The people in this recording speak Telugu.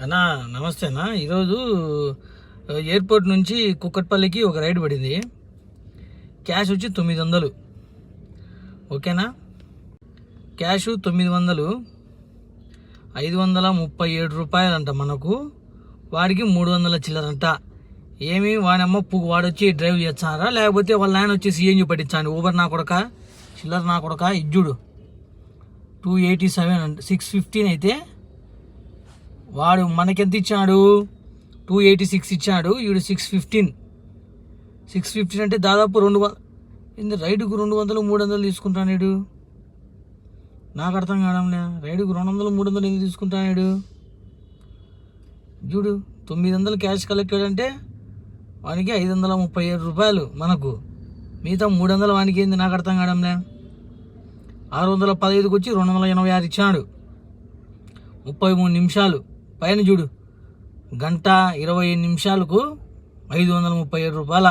అన్నా నమస్తే అన్న. ఈరోజు ఎయిర్పోర్ట్ నుంచి కుక్కట్పల్లికి ఒక రైడ్ పడింది. క్యాష్ వచ్చి 900. ఓకేనా? క్యాష్ 900, 537 రూపాయలంట మనకు. వాడికి 300 చిల్లరంట. ఏమి వాడమ్మ వాడొచ్చి డ్రైవ్ చేస్తారా, లేకపోతే వాళ్ళ ఆయన వచ్చి సిఎన్జి పట్టించాను. ఊబర్ నా కొడక, చిల్లర నా కొడక. ఇజ్జుడు 287 అంట. 615 అయితే వాడు మనకెంత ఇచ్చాడు? 286 ఇచ్చాడు. వీడు 615 అంటే దాదాపు 200. రైడుకు 200, 300 తీసుకుంటాడు. నాకు అర్థం కావడంలే. రైడుకు 200, 300 ఎందుకు తీసుకుంటాడు? చూడు, 900 క్యాష్ కలెక్టెడ్ అంటే వానికి 537 రూపాయలు మనకు. మిగతా 300 వానికి ఏంది? నాకు అర్థం కావడంలే. 615కి వచ్చి 286 ఇచ్చాడు. 33 నిమిషాలు పైన చూడు. 1 గంట 25 నిమిషాలకు 537 రూపాయల.